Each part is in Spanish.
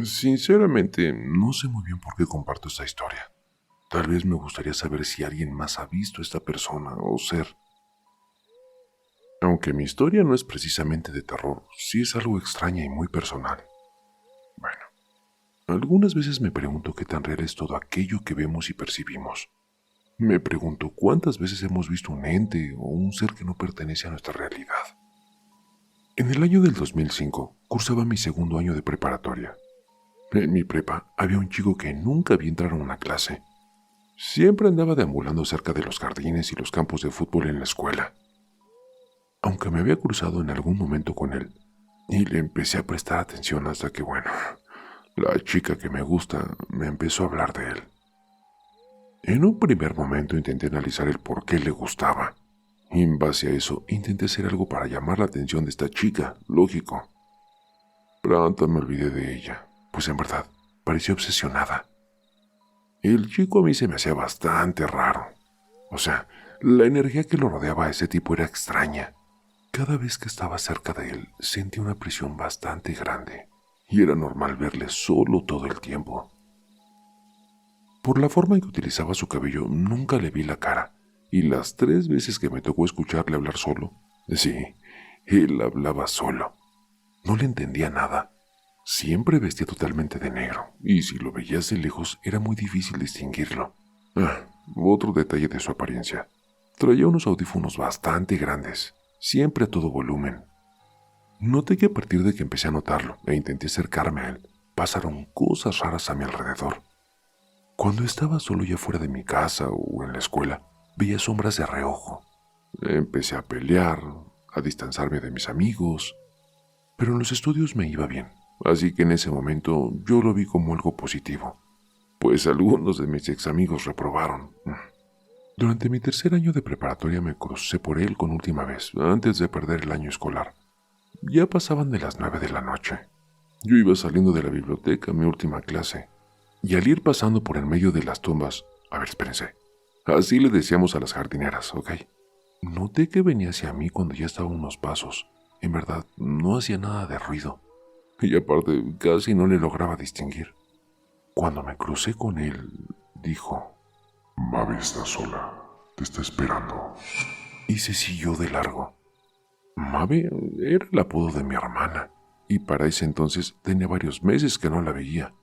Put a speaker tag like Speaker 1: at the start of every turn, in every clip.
Speaker 1: Sinceramente, no sé muy bien por qué comparto esta historia. Tal vez me gustaría saber si alguien más ha visto a esta persona o ser. Aunque mi historia no es precisamente de terror, sí es algo extraña y muy personal. Bueno, algunas veces me pregunto qué tan real es todo aquello que vemos y percibimos. Me pregunto cuántas veces hemos visto un ente o un ser que no pertenece a nuestra realidad. En el año del 2005, cursaba mi segundo año de preparatoria. En mi prepa había un chico que nunca vi entrar a una clase. Siempre andaba deambulando cerca de los jardines y los campos de fútbol en la escuela. Aunque me había cruzado en algún momento con él, y le empecé a prestar atención hasta que, bueno, la chica que me gusta me empezó a hablar de él. En un primer momento intenté analizar el por qué le gustaba. Y en base a eso intenté hacer algo para llamar la atención de esta chica, lógico. Pronto me olvidé de ella, pues en verdad parecía obsesionada. El chico a mí se me hacía bastante raro. O sea, la energía que lo rodeaba a ese tipo era extraña. Cada vez que estaba cerca de él, sentía una presión bastante grande, y era normal verle solo todo el tiempo. Por la forma en que utilizaba su cabello, nunca le vi la cara, y las 3 veces que me tocó escucharle hablar solo, sí, él hablaba solo. No le entendía nada. Siempre vestía totalmente de negro, y si lo veías de lejos era muy difícil distinguirlo. Otro detalle de su apariencia. Traía unos audífonos bastante grandes, siempre a todo volumen. Noté que a partir de que empecé a notarlo e intenté acercarme a él, pasaron cosas raras a mi alrededor. Cuando estaba solo ya fuera de mi casa o en la escuela, veía sombras de reojo. Empecé a pelear, a distanciarme de mis amigos, pero en los estudios me iba bien, así que en ese momento yo lo vi como algo positivo, pues algunos de mis ex amigos reprobaron. Durante mi tercer año de preparatoria me crucé por él con última vez, antes de perder el año escolar. Ya pasaban de las 9 de la noche. Yo iba saliendo de la biblioteca a mi última clase, y al ir pasando por el medio de las tumbas, a ver, espérense, así le decíamos a las jardineras, ¿ok? Noté que venía hacia mí cuando ya estaba a unos pasos. En verdad, no hacía nada de ruido, y aparte casi no le lograba distinguir. Cuando me crucé con él, dijo: «Mabe está sola, te está esperando». Y se siguió de largo. Mabe era el apodo de mi hermana, y para ese entonces tenía varios meses que no la veía.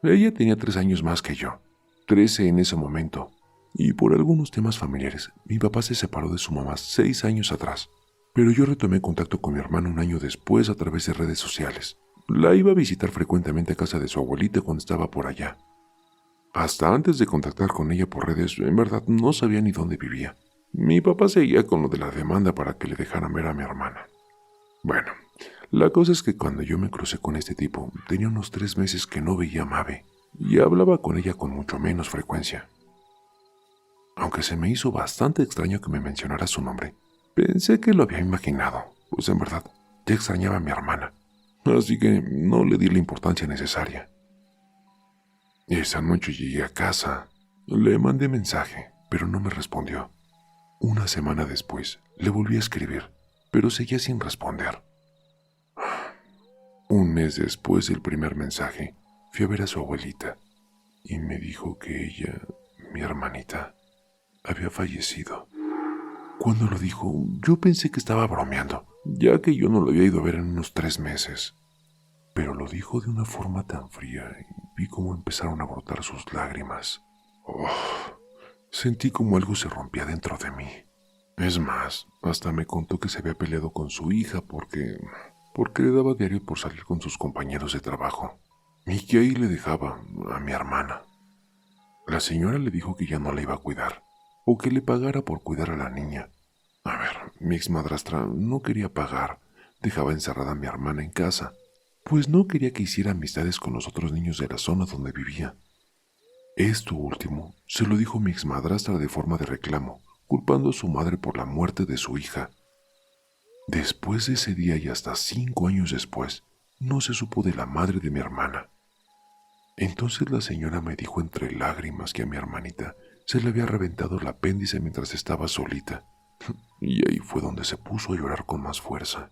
Speaker 1: Ella tenía 3 años más que yo, 13 en ese momento, y por algunos temas familiares, mi papá se separó de su mamá 6 años atrás, pero yo retomé contacto con mi hermana un año después a través de redes sociales. La iba a visitar frecuentemente a casa de su abuelita cuando estaba por allá. Hasta antes de contactar con ella por redes, en verdad no sabía ni dónde vivía. Mi papá seguía con lo de la demanda para que le dejaran ver a mi hermana. Bueno, la cosa es que cuando yo me crucé con este tipo, tenía unos 3 meses que no veía a Mabe, y hablaba con ella con mucho menos frecuencia. Aunque se me hizo bastante extraño que me mencionara su nombre, pensé que lo había imaginado, pues en verdad ya extrañaba a mi hermana, así que no le di la importancia necesaria. Esa noche llegué a casa, le mandé mensaje, pero no me respondió. Una semana después, le volví a escribir, pero seguía sin responder. Un mes después del primer mensaje, fui a ver a su abuelita y me dijo que ella, mi hermanita, había fallecido. Cuando lo dijo, yo pensé que estaba bromeando, ya que yo no lo había ido a ver en unos 3 meses. Pero lo dijo de una forma tan fría y vi cómo empezaron a brotar sus lágrimas. Sentí como algo se rompía dentro de mí. Es más, hasta me contó que se había peleado con su hija porque le daba diario por salir con sus compañeros de trabajo, y que ahí le dejaba a mi hermana. La señora le dijo que ya no la iba a cuidar, o que le pagara por cuidar a la niña. A ver, mi exmadrastra no quería pagar, dejaba encerrada a mi hermana en casa, pues no quería que hiciera amistades con los otros niños de la zona donde vivía. Esto último se lo dijo mi exmadrastra de forma de reclamo, culpando a su madre por la muerte de su hija. Después de ese día y hasta 5 años después, no se supo de la madre de mi hermana. Entonces la señora me dijo entre lágrimas que a mi hermanita se le había reventado el apéndice mientras estaba solita, y ahí fue donde se puso a llorar con más fuerza.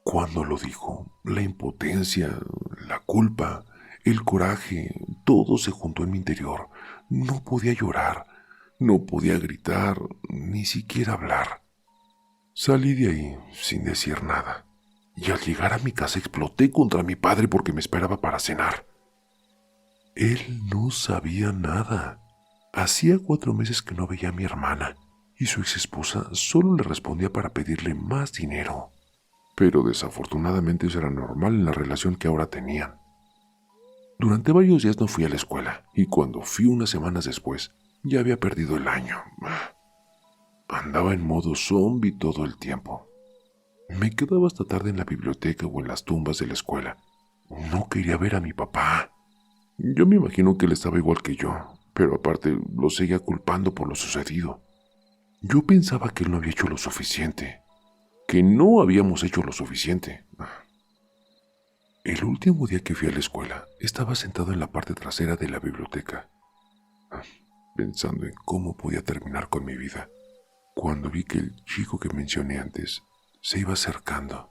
Speaker 1: Cuando lo dijo, la impotencia, la culpa, el coraje, todo se juntó en mi interior. No podía llorar, no podía gritar, ni siquiera hablar. Salí de ahí sin decir nada, y al llegar a mi casa exploté contra mi padre porque me esperaba para cenar. Él no sabía nada. Hacía 4 meses que no veía a mi hermana, y su ex esposa solo le respondía para pedirle más dinero. Pero desafortunadamente eso era normal en la relación que ahora tenían. Durante varios días no fui a la escuela, y cuando fui unas semanas después, ya había perdido el año. Andaba en modo zombie todo el tiempo. Me quedaba hasta tarde en la biblioteca o en las tumbas de la escuela. No quería ver a mi papá. Yo me imagino que él estaba igual que yo, pero aparte lo seguía culpando por lo sucedido. Yo pensaba que él no había hecho lo suficiente, que no habíamos hecho lo suficiente. El último día que fui a la escuela, estaba sentado en la parte trasera de la biblioteca, pensando en cómo podía terminar con mi vida, cuando vi que el chico que mencioné antes se iba acercando.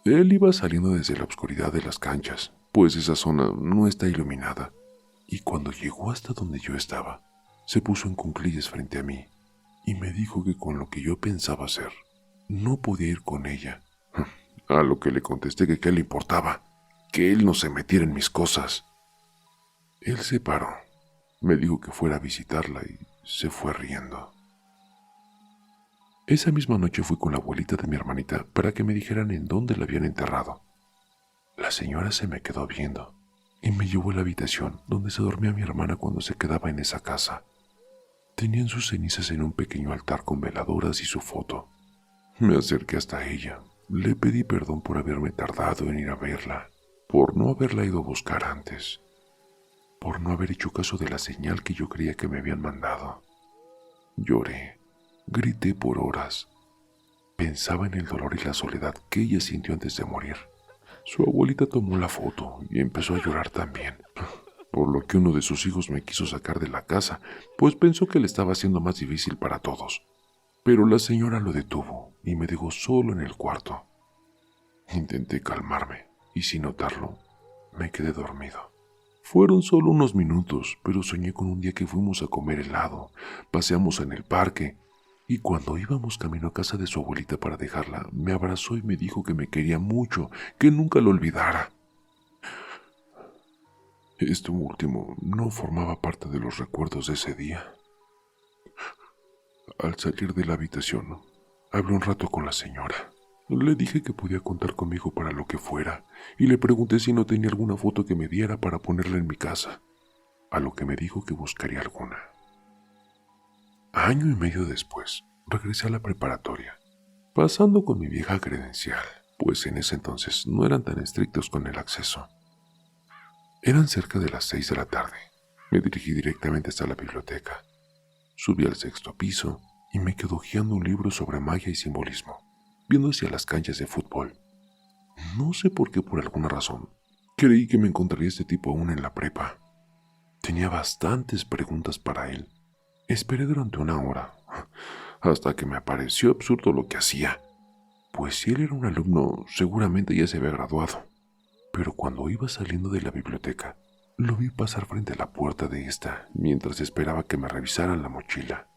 Speaker 1: Él iba saliendo desde la oscuridad de las canchas, pues esa zona no está iluminada, y cuando llegó hasta donde yo estaba, se puso en cuclillas frente a mí y me dijo que con lo que yo pensaba hacer, no podía ir con ella. A lo que le contesté que qué le importaba, que él no se metiera en mis cosas. Él se paró, me dijo que fuera a visitarla y se fue riendo. Esa misma noche fui con la abuelita de mi hermanita para que me dijeran en dónde la habían enterrado. La señora se me quedó viendo y me llevó a la habitación donde se dormía mi hermana cuando se quedaba en esa casa. Tenían sus cenizas en un pequeño altar con veladoras y su foto. Me acerqué hasta ella. Le pedí perdón por haberme tardado en ir a verla, por no haberla ido a buscar antes, por no haber hecho caso de la señal que yo creía que me habían mandado. Lloré, grité por horas. Pensaba en el dolor y la soledad que ella sintió antes de morir. Su abuelita tomó la foto y empezó a llorar también, por lo que uno de sus hijos me quiso sacar de la casa, pues pensó que le estaba haciendo más difícil para todos. Pero la señora lo detuvo y me dejó solo en el cuarto. Intenté calmarme y sin notarlo, me quedé dormido. Fueron solo unos minutos, pero soñé con un día que fuimos a comer helado, paseamos en el parque, y cuando íbamos camino a casa de su abuelita para dejarla, me abrazó y me dijo que me quería mucho, que nunca lo olvidara. Esto último no formaba parte de los recuerdos de ese día. Al salir de la habitación, hablé un rato con la señora. Le dije que podía contar conmigo para lo que fuera, y le pregunté si no tenía alguna foto que me diera para ponerla en mi casa, a lo que me dijo que buscaría alguna. Año y medio después, regresé a la preparatoria, pasando con mi vieja credencial, pues en ese entonces no eran tan estrictos con el acceso. Eran cerca de las 6 de la tarde. Me dirigí directamente hasta la biblioteca. Subí al 6.º piso y me quedé hojeando un libro sobre magia y simbolismo, viendo hacia las canchas de fútbol. No sé por qué, por alguna razón, creí que me encontraría este tipo aún en la prepa. Tenía bastantes preguntas para él. Esperé durante una hora, hasta que me pareció absurdo lo que hacía, pues si él era un alumno, seguramente ya se había graduado. Pero cuando iba saliendo de la biblioteca, lo vi pasar frente a la puerta de esta, mientras esperaba que me revisaran la mochila.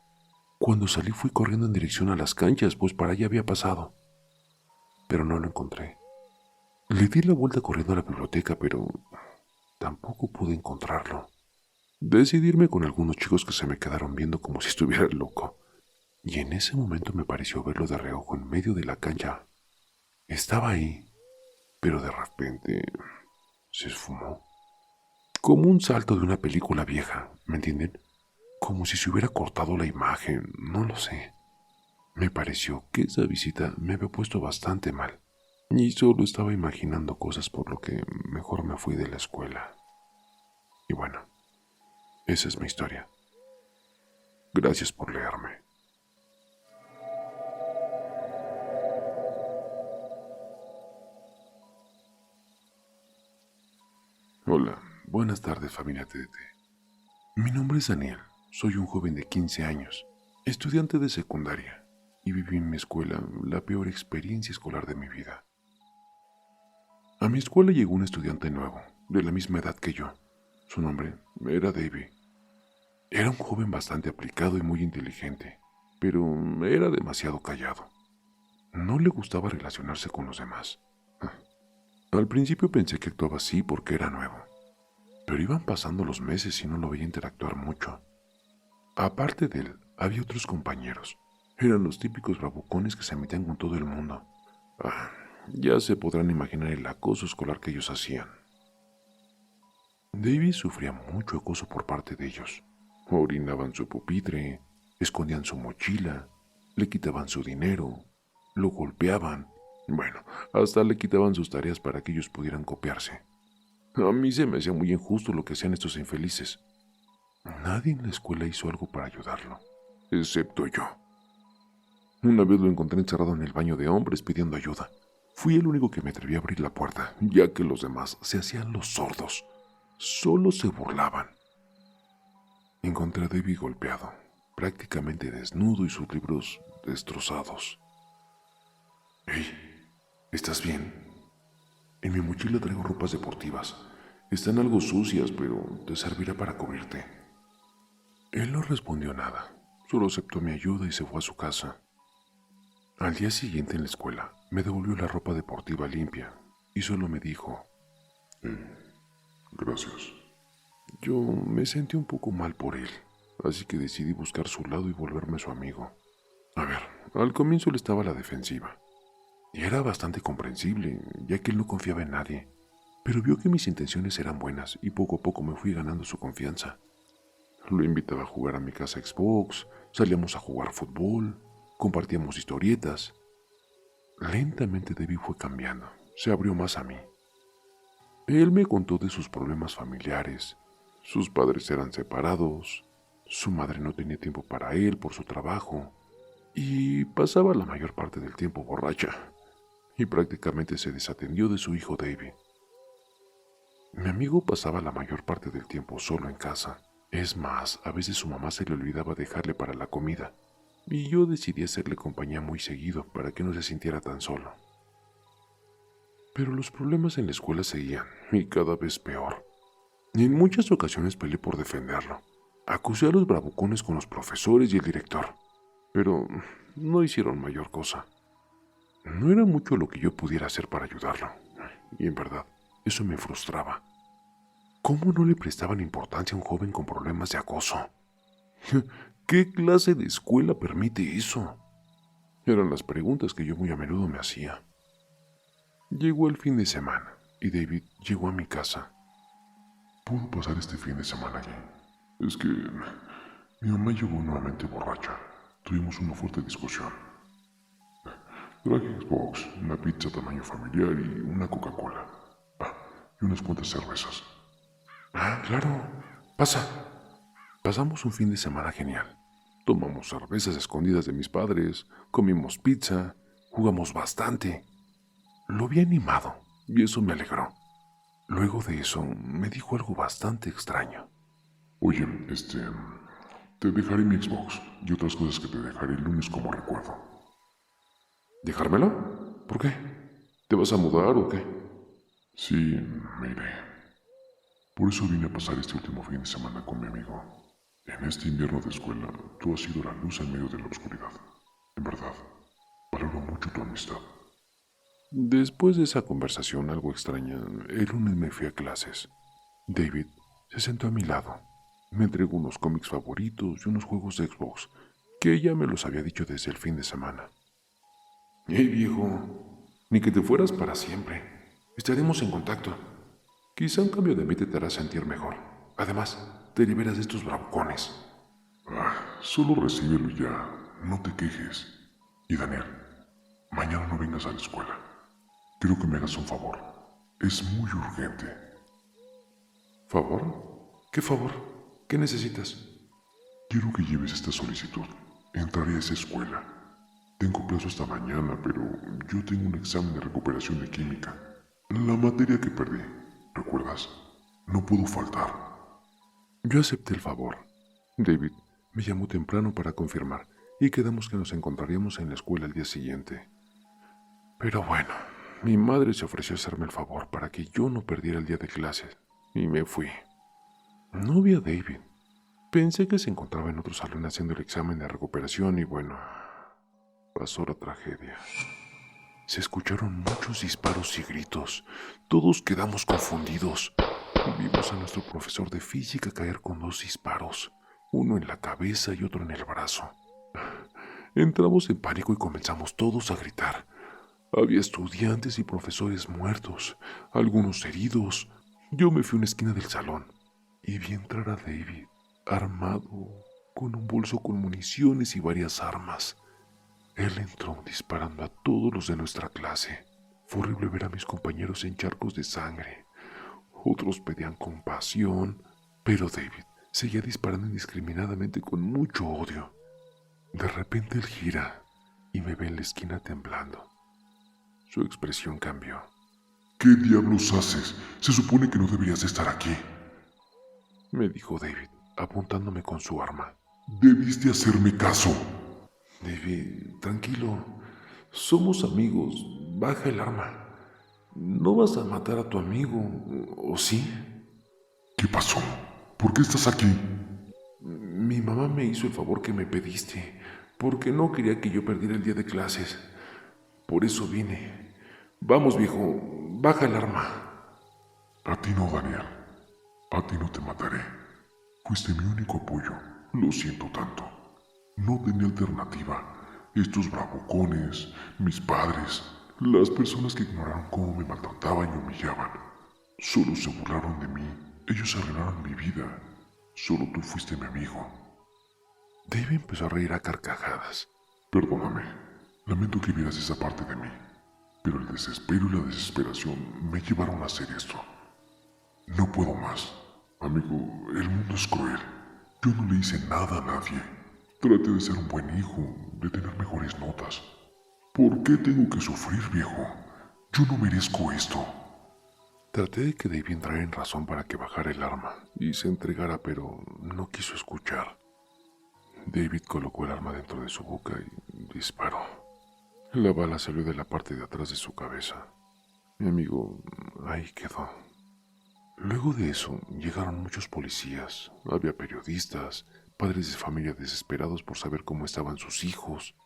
Speaker 1: Cuando salí fui corriendo en dirección a las canchas, pues para allá había pasado. Pero no lo encontré. Le di la vuelta corriendo a la biblioteca, pero tampoco pude encontrarlo. Decidí irme con algunos chicos que se me quedaron viendo como si estuviera loco. Y en ese momento me pareció verlo de reojo en medio de la cancha. Estaba ahí, pero de repente se esfumó. Como un salto de una película vieja, ¿me entienden? Como si se hubiera cortado la imagen, no lo sé. Me pareció que esa visita me había puesto bastante mal. Y solo estaba imaginando cosas, por lo que mejor me fui de la escuela. Y bueno, esa es mi historia. Gracias por leerme. Hola, buenas tardes, familia TDT. Mi nombre es Daniel, soy un joven de 15 años, estudiante de secundaria, y viví en mi escuela la peor experiencia escolar de mi vida. A mi escuela llegó un estudiante nuevo, de la misma edad que yo. Su nombre era David. Era un joven bastante aplicado y muy inteligente, pero era demasiado callado. No le gustaba relacionarse con los demás. Al principio pensé que actuaba así porque era nuevo, pero iban pasando los meses y no lo veía interactuar mucho. Aparte de él, había otros compañeros. Eran los típicos bravucones que se metían con todo el mundo. Ya se podrán imaginar el acoso escolar que ellos hacían. David sufría mucho acoso por parte de ellos. Orinaban su pupitre, escondían su mochila, le quitaban su dinero, lo golpeaban. Bueno, hasta le quitaban sus tareas para que ellos pudieran copiarse. A mí se me hacía muy injusto lo que hacían estos infelices. Nadie en la escuela hizo algo para ayudarlo, excepto yo. Una vez lo encontré encerrado en el baño de hombres pidiendo ayuda. Fui el único que me atreví a abrir la puerta, ya que los demás se hacían los sordos. Solo se burlaban. Encontré a David golpeado, prácticamente desnudo y sus libros destrozados. «Hey, ¿estás bien? En mi mochila traigo ropas deportivas. Están algo sucias, pero te servirá para cubrirte». Él no respondió nada, solo aceptó mi ayuda y se fue a su casa. Al día siguiente en la escuela, me devolvió la ropa deportiva limpia y solo me dijo: gracias. Yo me sentí un poco mal por él, así que decidí buscar su lado y volverme su amigo. A ver, al comienzo él estaba a la defensiva, y era bastante comprensible, ya que él no confiaba en nadie, pero vio que mis intenciones eran buenas y poco a poco me fui ganando su confianza. Lo invitaba a jugar a mi casa Xbox, salíamos a jugar fútbol, compartíamos historietas. Lentamente David fue cambiando, se abrió más a mí. Él me contó de sus problemas familiares. Sus padres eran separados, su madre no tenía tiempo para él por su trabajo, y pasaba la mayor parte del tiempo borracha, y prácticamente se desatendió de su hijo David. Mi amigo pasaba la mayor parte del tiempo solo en casa. Es más, a veces su mamá se le olvidaba dejarle para la comida, y yo decidí hacerle compañía muy seguido para que no se sintiera tan solo. Pero los problemas en la escuela seguían, y cada vez peor. En muchas ocasiones peleé por defenderlo. Acusé a los bravucones con los profesores y el director, pero no hicieron mayor cosa. No era mucho lo que yo pudiera hacer para ayudarlo, y en verdad, eso me frustraba. ¿Cómo no le prestaban importancia a un joven con problemas de acoso? ¿Qué clase de escuela permite eso? Eran las preguntas que yo muy a menudo me hacía. Llegó el fin de semana, y David llegó a mi casa. ¿Puedo pasar este fin de semana allí? Es que mi mamá llegó nuevamente borracha. Tuvimos una fuerte discusión. Traje Xbox, una pizza tamaño familiar y una Coca-Cola. Y unas cuantas cervezas. Claro. Pasa. Pasamos un fin de semana genial. Tomamos cervezas escondidas de mis padres, comimos pizza, jugamos bastante. Lo vi animado y eso me alegró. Luego de eso, me dijo algo bastante extraño. Oye, te dejaré mi Xbox y otras cosas que te dejaré el lunes como recuerdo. ¿Dejármelo? ¿Por qué? ¿Te vas a mudar o qué? Sí, me iré. Por eso vine a pasar este último fin de semana con mi amigo. En este invierno de escuela, tú has sido la luz en medio de la oscuridad. En verdad, valoro mucho tu amistad. Después de esa conversación algo extraña, el lunes me fui a clases. David se sentó a mi lado. Me entregó unos cómics favoritos y unos juegos de Xbox, que ya me los había dicho desde el fin de semana. Hey viejo, ni que te fueras para siempre. Estaremos en contacto. Quizá un cambio de mí te hará sentir mejor. Además, te liberas de estos bravucones. Solo recíbelo y ya. No te quejes. Y Daniel, mañana no vengas a la escuela. Quiero que me hagas un favor. Es muy urgente. ¿Favor? ¿Qué favor? ¿Qué necesitas? Quiero que lleves esta solicitud. Entraré a esa escuela. Tengo plazo hasta mañana, pero yo tengo un examen de recuperación de química. La materia que perdí, ¿recuerdas? No puedo faltar. Yo acepté el favor. David me llamó temprano para confirmar y quedamos que nos encontraríamos en la escuela el día siguiente. Pero bueno, mi madre se ofreció a hacerme el favor para que yo no perdiera el día de clases y me fui. No vi a David. Pensé que se encontraba en otro salón haciendo el examen de recuperación y bueno, pasó la tragedia. Se escucharon muchos disparos y gritos. Todos quedamos confundidos. Vimos a nuestro profesor de física caer con 2 disparos, uno en la cabeza y otro en el brazo. Entramos en pánico y comenzamos todos a gritar. Había estudiantes y profesores muertos, algunos heridos. Yo me fui a una esquina del salón y vi entrar a David, armado, con un bolso con municiones y varias armas. Él entró disparando a todos los de nuestra clase. Fue horrible ver a mis compañeros en charcos de sangre. Otros pedían compasión, pero David seguía disparando indiscriminadamente con mucho odio. De repente él gira y me ve en la esquina temblando. Su expresión cambió. ¿Qué diablos haces? Se supone que no deberías estar aquí, me dijo David, apuntándome con su arma. Debiste hacerme caso. David, tranquilo. Somos amigos. Baja el arma. No vas a matar a tu amigo, ¿o sí? ¿Qué pasó? ¿Por qué estás aquí? Mi mamá me hizo el favor que me pediste, porque no quería que yo perdiera el día de clases. Por eso vine. Vamos, viejo, baja el arma. A ti no, Daniel. A ti no te mataré. Fuiste mi único apoyo. Lo siento tanto. No tenía alternativa. Estos bravucones, mis padres, las personas que ignoraron cómo me maltrataban y humillaban, solo se burlaron de mí. Ellos arruinaron mi vida. Solo tú fuiste mi amigo. Dave empezó a reír a carcajadas. Perdóname. Lamento que vieras esa parte de mí. Pero el desespero y la desesperación me llevaron a hacer esto. No puedo más. Amigo, el mundo es cruel. Yo no le hice nada a nadie. Traté de ser un buen hijo, de tener mejores notas. ¿Por qué tengo que sufrir, viejo? Yo no merezco esto. Traté de que Dave entrara en razón para que bajara el arma y se entregara, pero no quiso escuchar. David colocó el arma dentro de su boca y disparó. La bala salió de la parte de atrás de su cabeza. Mi amigo ahí quedó. Luego de eso, llegaron muchos policías, había periodistas, padres de familia desesperados por saber cómo estaban sus hijos.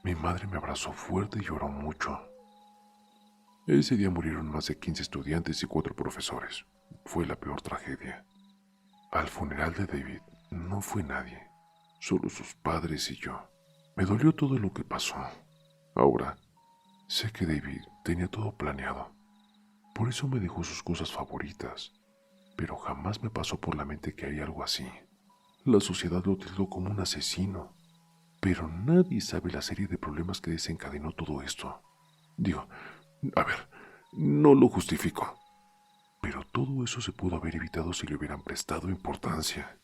Speaker 1: Mi madre me abrazó fuerte y lloró mucho. Ese día murieron más de 15 estudiantes y 4 profesores. Fue la peor tragedia. Al funeral de David no fue nadie, solo sus padres y yo. Me dolió todo lo que pasó. Ahora, sé que David tenía todo planeado. Por eso me dejó sus cosas favoritas, pero jamás me pasó por la mente que haría algo así. La sociedad lo tildó como un asesino, pero nadie sabe la serie de problemas que desencadenó todo esto. Digo, a ver, no lo justifico, pero todo eso se pudo haber evitado si le hubieran prestado importancia.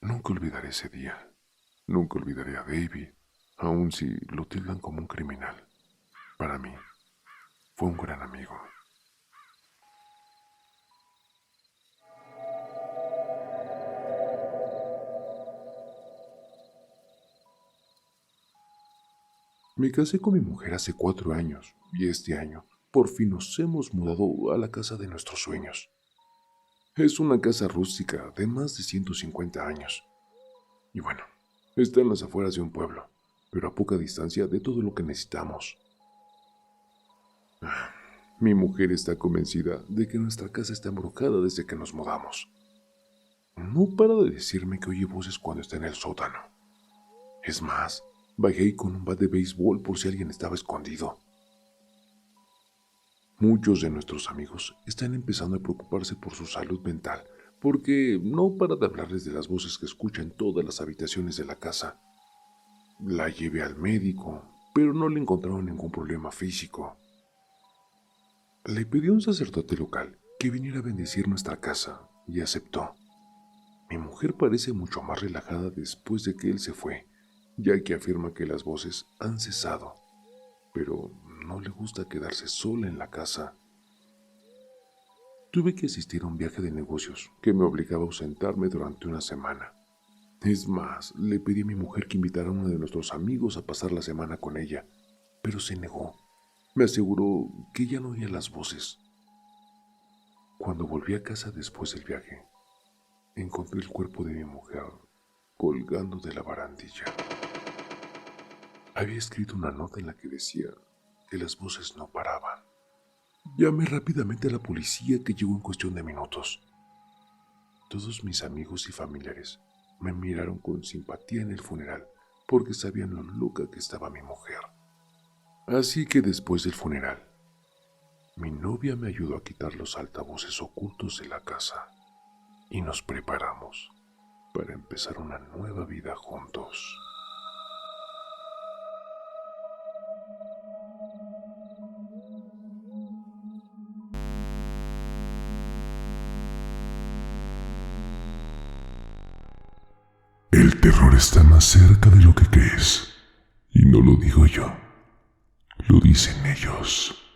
Speaker 1: Nunca olvidaré ese día, nunca olvidaré a David, aun si lo tildan como un criminal. Para mí, fue un gran amigo. Me casé con mi mujer hace 4 años y este año por fin nos hemos mudado a la casa de nuestros sueños. Es una casa rústica de más de 150 años. Y bueno, está en las afueras de un pueblo, pero a poca distancia de todo lo que necesitamos. Mi mujer está convencida de que nuestra casa está embrujada desde que nos mudamos. No para de decirme que oye voces cuando está en el sótano. Es más, bajé con un bat de béisbol por si alguien estaba escondido. Muchos de nuestros amigos están empezando a preocuparse por su salud mental, porque no para de hablarles de las voces que escuchan en todas las habitaciones de la casa. La llevé al médico, pero no le encontraron ningún problema físico. Le pedí a un sacerdote local que viniera a bendecir nuestra casa y aceptó. Mi mujer parece mucho más relajada después de que él se fue, ya que afirma que las voces han cesado, pero no le gusta quedarse sola en la casa. Tuve que asistir a un viaje de negocios que me obligaba a ausentarme durante una semana. Es más, le pedí a mi mujer que invitara a uno de nuestros amigos a pasar la semana con ella, pero se negó. Me aseguró que ya no oía las voces. Cuando volví a casa después del viaje, encontré el cuerpo de mi mujer colgando de la barandilla. Había escrito una nota en la que decía que las voces no paraban. Llamé rápidamente a la policía, que llegó en cuestión de minutos. Todos mis amigos y familiares me miraron con simpatía en el funeral porque sabían lo loca que estaba mi mujer. Así que después del funeral, mi novia me ayudó a quitar los altavoces ocultos de la casa y nos preparamos para empezar una nueva vida juntos. El terror está más cerca de lo que crees, y no lo digo yo, lo dicen ellos.